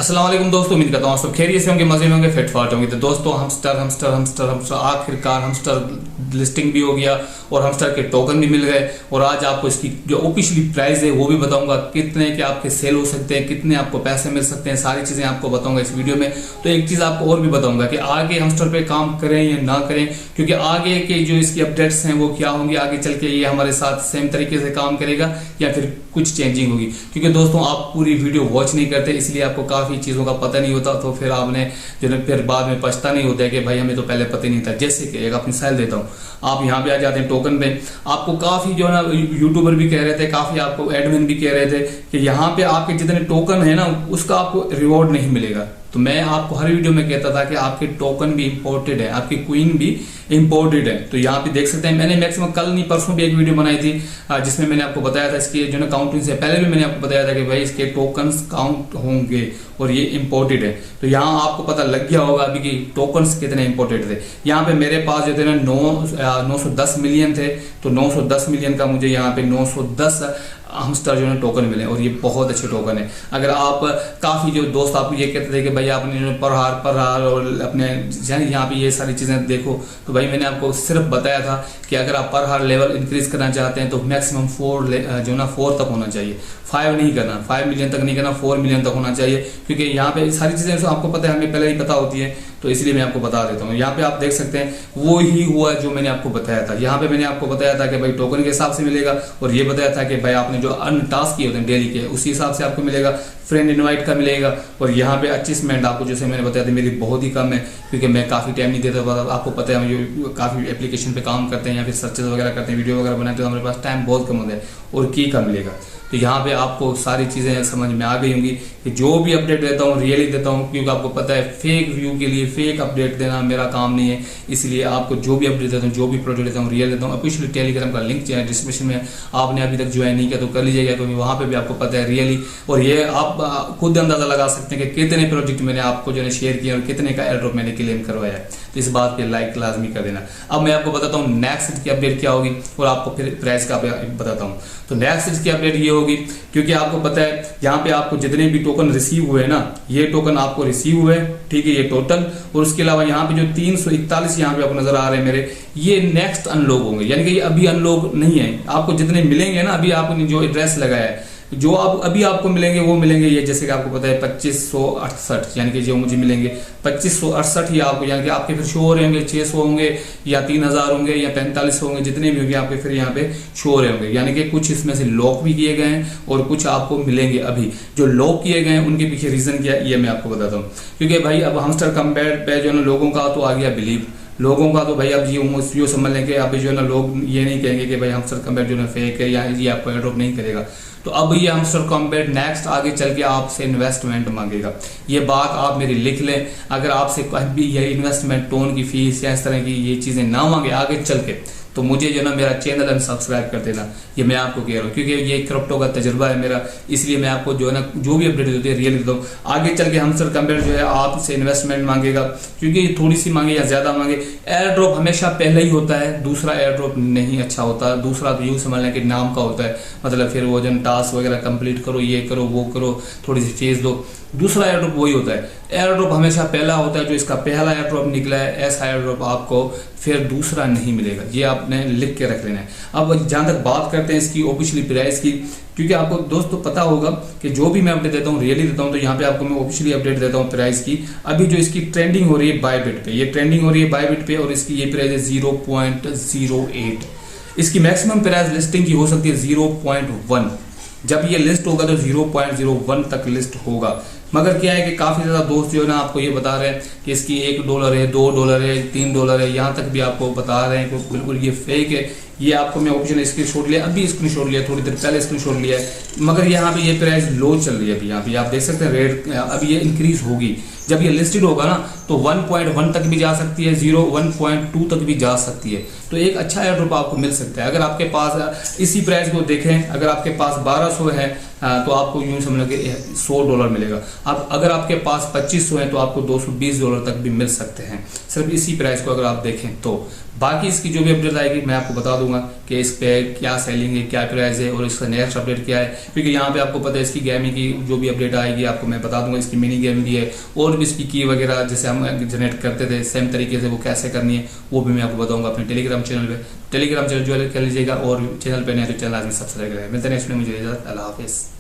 अस्सलाम वालेकुम दोस्तों, उम्मीद करता हूँ आप सब खैरियत से होंगे, मजे में होंगे, फिट फाट होंगे। तो दोस्तों हमस्टर आखिरकार हमस्टर लिस्टिंग भी हो गया और हमस्टर के टोकन भी मिल गए। और आज आपको इसकी जो ऑफिशियली प्राइस है वो भी बताऊंगा, कितने के आपके सेल हो सकते हैं, कितने आपको पैसे मिल सकते हैं, सारी चीजें आपको बताऊंगा इस वीडियो में। तो एक चीज आपको और भी बताऊंगा कि आगे हमस्टर पे काम करें या ना करें, क्योंकि आगे के जो इसकी अपडेट्स हैं वो क्या होंगी, आगे चल के ये हमारे साथ सेम तरीके से काम करेगा या फिर कुछ चेंजिंग होगी। क्योंकि दोस्तों आप पूरी वीडियो वॉच नहीं करते, इसलिए आपको काफी चीजों का पता नहीं होता, तो फिर आपने जो है फिर बाद में पछता नहीं होता है कि भाई हमें तो पहले पता ही नहीं था। जैसे कि एक अपनी मिसाल देता हूँ, आप यहाँ पे आ जाते हैं टोकन पे, आपको काफी जो है ना यूट्यूबर भी कह रहे थे, काफी आपको एडमिन भी कह रहे थे कि यहाँ पे आपके जितने टोकन है ना उसका आपको रिवॉर्ड नहीं मिलेगा। तो मैं आपको हर वीडियो में कहता था कि आपके टोकन भी इंपोर्टेड है, आपकी क्वीन भी इंपोर्टेड है। तो यहाँ पे देख सकते हैं, मैंने मैक्सिमम कल नहीं परसों भी एक वीडियो बनाई थी जिसमें मैंने आपको बताया था इसके जो ना काउंटिंग से पहले भी मैंने आपको बताया था कि भाई इसके टोकन्स काउंट होंगे और ये इंपोर्टेड है। तो यहाँ आपको पता लग गया होगा अभी कि टोकन्स कितने इंपोर्टेड थे। यहाँ पे मेरे पास जो थे ना 910 मिलियन थे, तो 910 मिलियन का मुझे यहाँ पे 910 हमस्टर जो है टोकन मिले और ये बहुत अच्छे टोकन है। अगर आप काफी जो दोस्त आपको ये कहते थे कि भाई आपने पर हार और अपने यहाँ पे ये सारी चीजें देखो, तो भाई मैंने आपको सिर्फ बताया था कि अगर आप पर हार लेवल इंक्रीज करना चाहते हैं तो मैक्सिमम 4 तक होना चाहिए, 5 नहीं करना, 5 मिलियन तक नहीं करना, 4 मिलियन तक होना चाहिए। क्योंकि यहाँ पे सारी चीजें आपको पता है, हमें पहले ही पता होती है, तो इसलिए मैं आपको बता देता हूँ। यहाँ पे आप देख सकते हैं वो ही हुआ जो मैंने आपको बताया था। यहाँ पे मैंने आपको बताया था कि भाई टोकन के हिसाब से मिलेगा, और ये बताया था कि भाई आपने जो अर्न टास्क किए होते हैं डेली के उसी हिसाब से आपको मिलेगा, फ्रेंड इनवाइट का मिलेगा। और यहाँ पे अचीवमेंट आपको जैसे मैंने बताया था मेरी बहुत ही कम है, क्योंकि मैं काफी टाइम नहीं देता, आपको पता है हम काफी एप्लीकेशन पे काम करते हैं या फिर सर्चेज वगैरह करते हैं, वीडियो वगैरह बनाते हैं, तो हमारे पास टाइम बहुत कम होता है और की का मिलेगा। तो यहाँ पे आपको सारी चीजें समझ में आ गई होंगी कि जो भी अपडेट देता हूँ रियली देता हूँ, क्योंकि आपको पता है फेक व्यू के लिए फेक अपडेट देना मेरा काम नहीं है। इसलिए आपको जो भी अपडेट देता हूँ, जो भी प्रोजेक्ट देता हूँ रियल देता हूँ। ऑफिशियली टेलीग्राम का लिंक जो है डिस्क्रिप्शन में, आपने अभी तक ज्वाइन नहीं किया तो कर लीजिएगा, क्योंकि वहाँ पे भी आपको पता है रियली, और ये आप खुद अंदाजा लगा सकते हैं कि कितने प्रोजेक्ट मैंने आपको जो है शेयर किया और कितने का एयर ड्रॉप मैंने क्लेम करवाया है। तो इस बात पे लाइक लाजमी कर देना। अब मैं आपको बताता हूँ नेक्स्ट की अपडेट क्या होगी और आपको फिर प्राइस का बताता हूँ। तो नेक्स्ट की अपडेट ये होगी, क्योंकि आपको पता है यहाँ पे आपको जितने भी टोकन रिसीव हुए ना, ये टोकन आपको रिसीव हुए, ठीक है, ये टोटल। और उसके अलावा यहाँ पे जो 341 यहाँ पे आपको नजर आ रहे हैं मेरे, ये नेक्स्ट अनलॉक होंगे, यानी कि ये अभी अनलॉक नहीं है। आपको जितने मिलेंगे ना, अभी आपने जो एड्रेस लगाया है, जो आप अभी आपको मिलेंगे वो मिलेंगे ये, जैसे कि आपको पता है 2568, यानी कि जो मुझे मिलेंगे 2568 ही आपको, यानी कि आपके फिर शो हो रहे होंगे 600 होंगे या 3000 होंगे या 45 होंगे, जितने भी होंगे आपके फिर यहाँ पे शो हो रहे होंगे। यानी कि कुछ इसमें से लॉक भी किए गए हैं और कुछ आपको मिलेंगे अभी। जो लॉक किए गए हैं उनके पीछे रीजन क्या है ये मैं आपको बताता हूँ। क्योंकि भाई अब हमस्टर कंपेयर पे जो है ना लोगों का तो आ गया बिलीव, लोगों का तो भाई अब ये समझ लें कि अभी जो है ना लोग ये नहीं कहेंगे कि भाई हमस्टर कंपेयर जो है फेक है या ये आपको एयर ड्रॉप नहीं करेगा। तो अब ये हमस्टर कंपेयर नेक्स्ट आगे चल के आपसे इन्वेस्टमेंट मांगेगा। ये बात आप मेरी लिख लें। अगर आपसे कहीं भी ये इन्वेस्टमेंट, टोन की फीस या इस तरह की ये चीजें ना मांगे आगे चल के, तो मुझे जो ना मेरा चैनल अनसब्सक्राइब कर देना, ये मैं आपको कह रहा हूँ। क्योंकि ये क्रिप्टो का तजुर्बा है मेरा, इसलिए मैं आपको जो है ना जो भी अपडेट होती है रियल देता हूँ। आगे चल के हमस्टर कंपेयर जो है आपसे इन्वेस्टमेंट मांगेगा, क्योंकि ये थोड़ी सी मांगे या ज्यादा मांगे। एयर ड्रॉप हमेशा पहले ही होता है, दूसरा एयर ड्रॉप नहीं अच्छा होता। दूसरा तो यूँ समझ लें कि नाम का होता है, मतलब फिर वो जो टास्क वगैरह कंप्लीट करो, ये करो वो करो, थोड़ी सी फीस दो। दूसरा एयर ड्रॉप वही होता है। एयर ड्रॉप हमेशा पहला होता है, जो इसका पहला एयर ड्रॉप निकला है ऐसा एयर ड्रॉप आपको फिर दूसरा नहीं मिलेगा। ये आपने लिख के रख लेना है। अब जहां तक बात करते हैं इसकी ऑफिशियली प्राइस की, क्योंकि आपको दोस्तों पता होगा कि जो भी मैं अपडेट देता हूँ रियली देता हूँ, तो यहाँ पे आपको मैं ऑफिशियली अपडेट देता हूँ प्राइस की। अभी जो इसकी ट्रेंडिंग हो रही है बायबिट पे, ये ट्रेंडिंग हो रही है बायबिट पे, और इसकी ये प्राइस है 0.08। इसकी मैक्सिमम प्राइस लिस्टिंग की हो सकती है 0.1। जब ये लिस्ट होगा तो 0.01 तक लिस्ट होगा। मगर क्या है कि काफी ज्यादा दोस्त जो है ना आपको ये बता रहे हैं कि इसकी $1 है, $2 है, $3 है, यहाँ तक भी आपको बता रहे हैं कि बिल्कुल ये फेक है। ये आपको मैं ऑप्शन स्क्रीनशॉट लिया, अभी स्क्रीनशॉट लिया, थोड़ी देर पहले स्क्रीनशॉट लिया है। मगर यहाँ पे ये प्राइस लो चल रही है अभी। यहाँ पे आप देख सकते हैं रेट अभी ये इंक्रीज होगी। जब ये लिस्टेड होगा ना तो 1.1 तक भी जा सकती है, 1.2 तक भी जा सकती है। तो एक अच्छा एयर ड्रॉप आपको मिल सकता है। अगर आपके पास इसी प्राइस को देखें, अगर आपके पास 1200 है तो आपको यूं समझ लो कि $100 मिलेगा। अब अगर आपके पास 2500 है तो आपको $220 तक भी मिल सकते हैं सिर्फ इसी प्राइस को अगर आप देखें तो। बाकी इसकी जो भी अपडेट आएगी मैं आपको बता दूंगा कि इस पे क्या सेलिंग है, क्या प्राइस है और इसका नेक्स्ट अपडेट क्या है, क्योंकि यहाँ पे आपको पता है इसकी गेमिंग की जो भी अपडेट आएगी आपको मैं बता दूंगा। इसकी मिनी गेम भी है और भी इसकी की वगैरह जैसे हम जनरेट करते थे सेम तरीके से वो कैसे करनी है वो भी मैं आपको बताऊंगा अपने टेलीग्राम चैनल पे। टेलीग्राम चैनल ज्वाइन कर लीजिएगा और चैनल पे नहीं तो चैनल आदमी सब्सक्राइब करें। मिलते हैं नेक्स्ट में, मुझे इजाजत, अल्लाह हाफिज़।